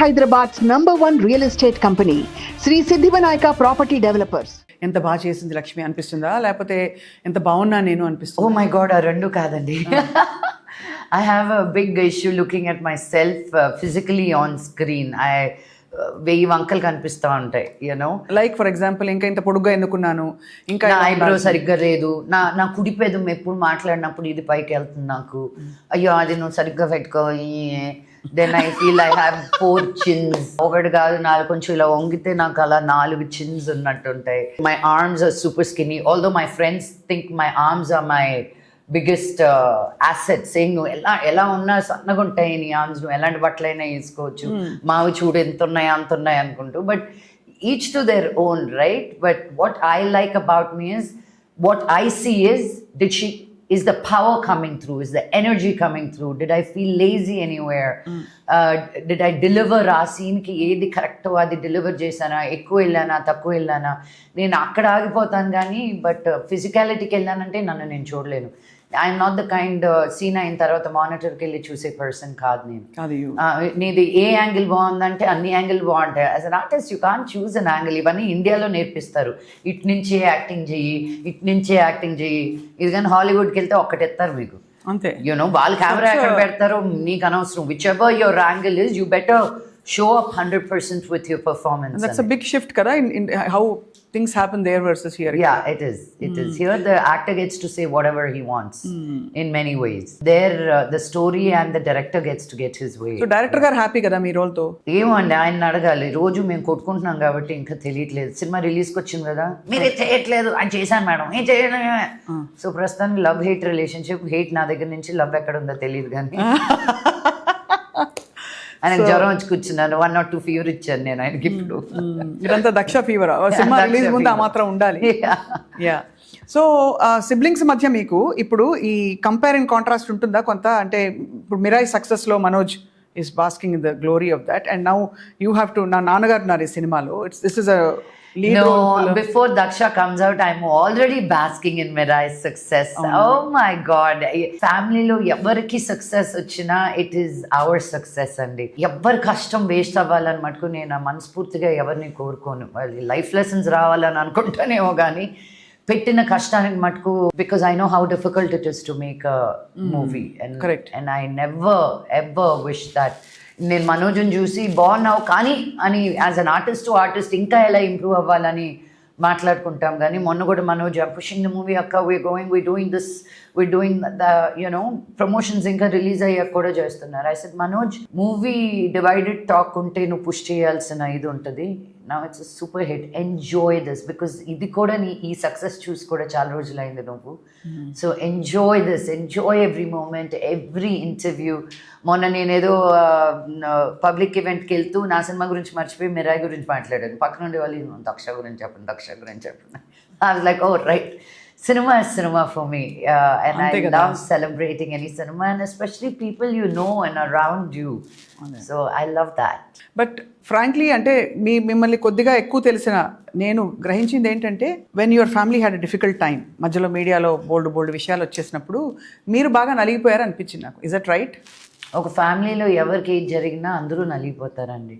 Hyderabad's #1 real estate company, Sri Siddhivanayaka Property Developers. ఎంత బాగా చేసింది లక్ష్మి అనిపిస్తుందా, లేకపోతే ఎంత బాగున్నా నేను ఓ అనిపిస్తుందా? మై గాడ్, ఆ రెండు కాదండి. I have a big issue looking at myself physically on screen. వెయ్యి వంకలు కనిపిస్తూ ఉంటాయి, యూనో. లైక్ ఫర్ ఎగ్జాంపుల్, ఇంకా ఇంత పొడుగ్గా ఎందుకున్నాను, ఇంకా నా ఐబ్రో సరిగ్గా లేదు, నా కుడి పెదం ఎప్పుడు మాట్లాడినప్పుడు ఇది పైకి వెళ్తుంది నాకు. అయ్యో అది నువ్వు సరిగ్గా పెట్టుకో. Then I feel I have 4 chins. ఒకటి కాదు 4, కొంచెం ఇలా వంగితే నాకు అలా 4 chins ఉన్నట్టుంటాయి. My arms are super skinny, although my friends think my arms are my biggest asset, saying నువ్వు ఎలా ఉన్నా సన్నగా ఉంటాయి నీ ఆర్మ్స్, నువ్వు ఎలాంటి బట్టలైనా వేసుకోవచ్చు, మావి చూడు ఎంత ఉన్నాయి అంత ఉన్నాయి అనుకుంటూ. But each to their own, right? But what I like about me is, what I see is the power coming through, is the energy coming through. Did I feel lazy anywhere? Did I deliver ఆ సీన్కి ఏది కరెక్టో అది deliver చేశానా, ఎక్కువ వెళ్ళానా తక్కువ వెళ్ళానా? నేను అక్కడ ఆగిపోతాను కానీ, బట్ ఫిజికాలిటీకి వెళ్ళానంటే నన్ను నేను చూడలేను. I'm not the kind scene అయిన తర్వాత మానిటర్కి వెళ్ళి చూసే పర్సన్ కాదు నేను. నీది ఏ యాంగిల్ బాగుందంటే అన్ని యాంగిల్ బాగుంటాయి. As an artist you can't choose an angle. ఇవన్నీ ఇండియాలో నేర్పిస్తారు, ఇటు నుంచే యాక్టింగ్ చెయ్యి, ఇటు నుంచే యాక్టింగ్ చెయ్యి. ఇది కానీ హాలీవుడ్కి వెళ్తే ఒక్కటి ఎత్తారు మీకు, అంతే. యూనో, వాళ్ళు కెమెరా ఎక్కడ పెడతారో నీకు అనవసరం. Which ever your angle is, you better show up 100% with your performance. And that's a big shift kada in how things happen there versus here. Yeah, it is. Here the actor gets to say whatever he wants in many ways. There the story and the director gets to get his way. So director garu happy kada me role తో? ఏమండి, ఆయన అడగాలి. రోజు మేము కొట్టుకుంటున్నాం కాబట్టి ఇంకా తెలియట్లేదు. Cinema రిలీజ్కి వచ్చింది కదా, మీరే చేయట్లేదు, అని చేశాను మేడం, ఏం చేయలేదు. సో ప్రస్తుతానికి లవ్ హేట్ రిలేషన్షిప్. హేట్ నా దగ్గర నుంచి, లవ్ ఎక్కడ ఉందో తెలియదు కానీ. ఆయనకు జ్వరం వచ్చి కూర్చున్నాను, 1 or 2 ఫీవర్ ఇచ్చాను నేను ఆయనకి. ఇప్పుడు ఇదంతా దక్ష ఫీవర్. సినిమా రిలీజ్ ముందు ఆ మాత్రం ఉండాలి. యా. సో సిబ్లింగ్స్ మధ్య మీకు ఇప్పుడు ఈ కంపేర్ అండ్ కాంట్రాస్ట్ ఉంటుందా కొంత? అంటే ఇప్పుడు మిరాయి సక్సెస్ లో Manoj is basking in the glory of that, and now you have to, నా నాన్నగారు ఉన్నారు ఈ సినిమాలో. This is a lead no role. Before Daksha comes out, I'm already basking in Mirai's success. Oh my god, family lo evariki success ochina, it is our success andi. Evar kashtam waste avvalani matku nenu మనస్ఫూర్తిగా ఎవరిని కోరుకోను. Life lessons రావాలని అనుకుంటానేమో కానీ పెట్టిన కష్టానికి మటుకు, because I know how difficult it is to make a movie. And I never ever wish that. నేను మనోజ్ని చూసి బాగున్నావు కానీ అని as an artist to artist ఇంకా ఎలా ఇంప్రూవ్ అవ్వాలని మాట్లాడుకుంటాం. కానీ మొన్న కూడా మనోజ్ పుషింగ్ ద మూవీ అక్క, we doing the you know promotions ఇంకా రిలీజ్ అయ్యాక కూడా చేస్తున్నారు. I said Manoj, movie divided talk ఉంటే నువ్వు పుష్ చేయాల్సిన ఇది ఉంటుంది. Now it's a super hit. Enjoy this, because ఇది కూడా ఈ సక్సెస్ చూసి కూడా చాలా రోజులైంది నువ్వు. So enjoy this, enjoy every moment, every interview. మొన్న నేనేదో పబ్లిక్ ఈవెంట్కి వెళ్తూ నా సినిమా గురించి మర్చిపోయి మిరాయి గురించి మాట్లాడాను. పక్కన ఉండే వాళ్ళు దక్ష గురించి చెప్పండి. I was like, oh right, cinema is cinema for me, and I love celebrating any cinema, and especially people you know and around you. So I love that. But frankly అంటే మిమ్మల్ని కొద్దిగా ఎక్కువ తెలిసిన నేను గ్రహించింది ఏంటంటే, when your family had a difficult time, మధ్యలో మీడియాలో బోల్డ్ విషయాలు వచ్చేసినప్పుడు మీరు బాగా నలిగిపోయారు అనిపించింది నాకు. Is that right? ఒక ఫ్యామిలీలో ఎవరికి ఏది జరిగినా అందరూ నలిగిపోతారండి.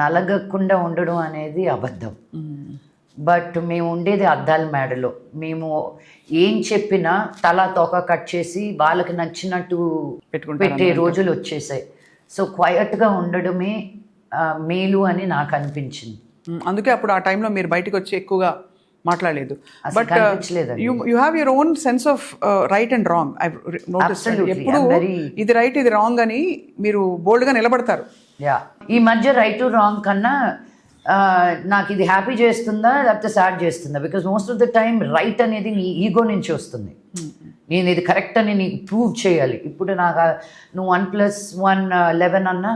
నలగకుండా ఉండడం అనేది అబద్ధం. బట్ మేము ఉండేది అద్దాల మేడలో. మేము ఏం చెప్పినా తల తోక కట్ చేసి వాళ్ళకి నచ్చినట్టు పెట్టే రోజులు వచ్చేసాయి. సో క్వయట్గా ఉండడమే మేలు అని నాకు అనిపించింది. అందుకే అప్పుడు ఆ టైంలో మీరు బయటకు వచ్చి ఎక్కువగా మాట్లాడలేదు. But you have your own sense of right and wrong. I notice ఎప్పుడు ఇది రైట్ ఇది రాంగ్ అని మీరు బోల్డ్గా నిలబడతారు. యా, ఈ మధ్య రైట్ టు రాంగ్ కన్నా నాకు ఇది హ్యాపీ చేస్తుందా లేకపోతే సాడ్ చేస్తుందా? Because most of the time right అనేది నీ ఈగో నుంచి వస్తుంది. నేను ఇది కరెక్ట్ అని నీకు ప్రూవ్ చేయాలి. ఇప్పుడు నాకు నువ్వు 1+1 11 అన్నా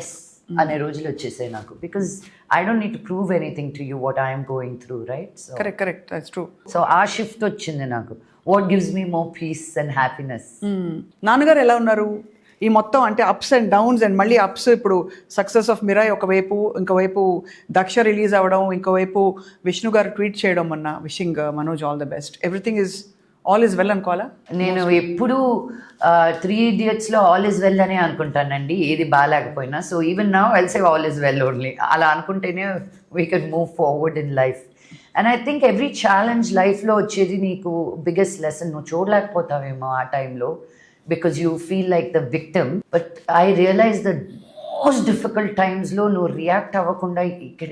ఎస్ అనే రోజులు వచ్చేసాయి నాకు. Because I don't need to prove anything to you what I'm going through, right? So correct, that's true. So ఆ షిఫ్ట్ వచ్చింది నాకు. What gives me more peace and happiness. నాన్నగారు ఎలా ఉన్నారు ఈ మొత్తం? అంటే అప్స్ అండ్ డౌన్స్, అండ్ మళ్ళీ అప్స్. ఇప్పుడు సక్సెస్ ఆఫ్ మిరాయ్ ఒకవైపు, ఇంకోవైపు దక్ష రిలీజ్ అవ్వడం, ఇంకోవైపు విష్ణు గారు ట్వీట్ చేయడం మొన్న, wishing Manoj all the best. Everything is all is well అనుకోవాలా? నేను ఎప్పుడు 3 Idiotsలో ఆల్ ఇస్ వెల్ అనే అనుకుంటానండి, ఏది బాగాలేకపోయినా. So even now I'll say all is well only. అలా అనుకుంటేనే we can move forward in life. And I think every challenge లైఫ్లో వచ్చేది నీకు బిగ్గెస్ట్ లెసన్. నువ్వు చూడలేకపోతావేమో ఆ టైంలో, because you feel like the victim. But I realise the most difficult టైమ్స్లో నువ్వు రియాక్ట్ అవ్వకుండా ఇక్కడ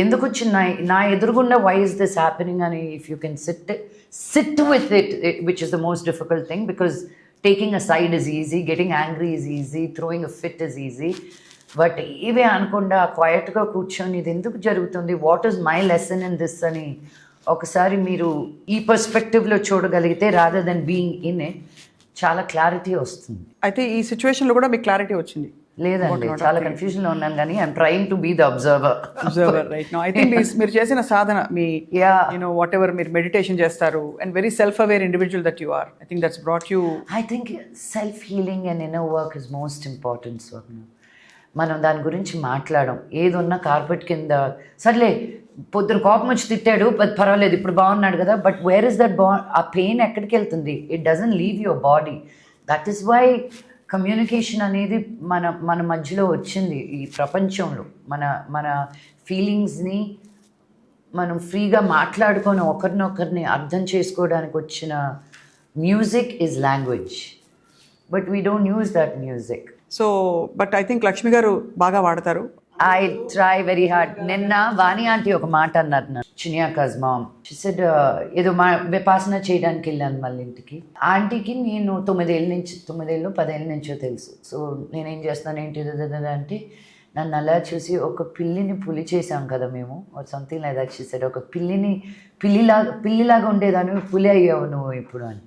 ఎందుకు వచ్చింది నా ఎదురుగుండా, వై ఇస్ దిస్ హ్యాపెనింగ్ అని if you can sit with it, which is the most difficult thing. Because taking a side is easy, getting angry is easy, throwing a fit is easy. But ఇవే అనకుండా క్వైట్గా కూర్చొని ఇది ఎందుకు జరుగుతుంది, what is my lesson in this అని ఒకసారి మీరు ఈ పర్స్పెక్టివ్లో చూడగలిగితే, rather than being in it, చాలా క్లారిటీ వస్తుంది. అయితే ఈ సిచ్యువేషన్లో కూడా మీకు క్లారిటీ వచ్చింది? లేదండి, చాలా కన్ఫ్యూజన్లో ఉన్నాను, కానీ I'm trying to be the observer right now. I think మీరు చేసిన సాధన, మీ వాట్ ఎవర్ మీరు మెడిటేషన్ చేస్తారు, and very self aware individual that you are. I think that's brought you. I think self healing and inner work is most important. Swapna, మనం దాని గురించి మాట్లాడడం, ఏది ఉన్నా కార్పెట్ కింద, సర్లే పొద్దున కోపం వచ్చి తిట్టాడు, పర్వాలేదు ఇప్పుడు బాగున్నాడు కదా, బట్ వేర్ ఇస్ దట్ ఆ పెయిన్ ఎక్కడికి వెళ్తుంది? It doesn't leave your body. That is why communication అనేది మన మధ్యలో వచ్చింది ఈ ప్రపంచంలో. మన ఫీలింగ్స్ని మనం ఫ్రీగా మాట్లాడుకొని ఒకరినొకరిని అర్థం చేసుకోవడానికి వచ్చిన music is language, but we don't use that music. So but I think Lakshmi గారు బాగా వాడతారు. I try very hard. నిన్న వాణి ఆంటీ ఒక మాట అన్నారు నా చినియాకాజ్ మామ్. షీ సెడ్ ఏదో విపాసన చేయడానికి వెళ్ళాను మళ్ళీ ఇంటికి. ఆంటీకి నేను 9 ఏళ్ళు 10 ఏళ్ళ నుంచో తెలుసు. సో నేనేం చేస్తున్నాను ఏంటి అంటే, నన్ను అలా చూసి, ఒక పిల్లిని పులి చేసాం కదా మేము, something like that. She said, ఒక పిల్లిలాగా ఉండేదాన్ని పులి అయ్యావు నువ్వు ఇప్పుడు అని.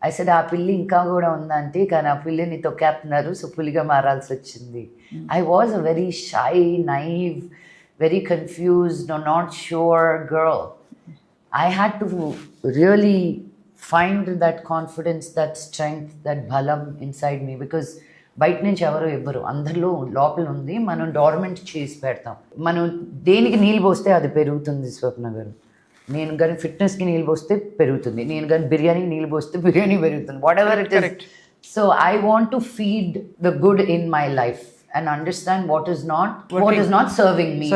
ఐ సెడ్, ఆ పిల్లి ఇంకా కూడా ఉందంటే, కానీ ఆ పిల్లిని తొక్కేస్తున్నారు, సో పులిగా మారాల్సి వచ్చింది. I was a very shy, naive, very confused, not sure girl. I had to really find that confidence, that strength, that బలం ఇన్సైడ్ మీ. బికాజ్ బయట నుంచి ఎవరు అందరిలో లోపల ఉంది, మనం డార్మెంట్ చేసి పెడతాం. మనం దేనికి నీళ్ళు పోస్తే అది పెరుగుతుంది. స్వప్న గారు, నేను కానీ ఫిట్నెస్కి నీళ్ళు పోస్తే పెరుగుతుంది, నేను కానీ బిర్యానీకి నీళ్ళు పోస్తే బిర్యానీ పెరుగుతుంది, what ever it is. So I want to feed the good in my life and understand what is not serving me,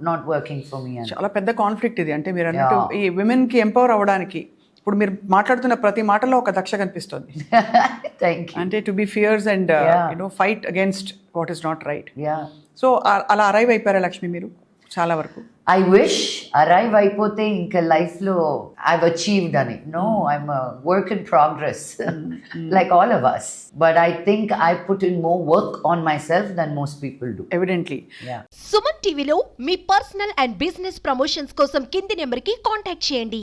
not working for me. చాలా పెద్ద కాన్ఫ్లిక్ట్ ఇది. అంటే మీరు అన్నట్టు ఈ విమెన్కి ఎంపవర్ అవ్వడానికి ఇప్పుడు మీరు మాట్లాడుతున్న ప్రతి మాటలో ఒక దక్ష కనిపిస్తుంది. Thank you. అంటే to be fierce and fight against what is not right. So అలా అరైవ్ అయిపోయారా లక్ష్మి మీరు చాలా వరకు? ఐ విష్ అరైవ్ అయిపోతే ఇంకా లైఫ్లో ఐవ్ అచీవ్డ్ అని. No, I'm work in progress like all of us. But I think I put in more work on myself than most people do. Evidently. Yeah. Suman టీవీలో మీ personal and business promotions కోసం కింది నెంబర్కి contact చేయండి.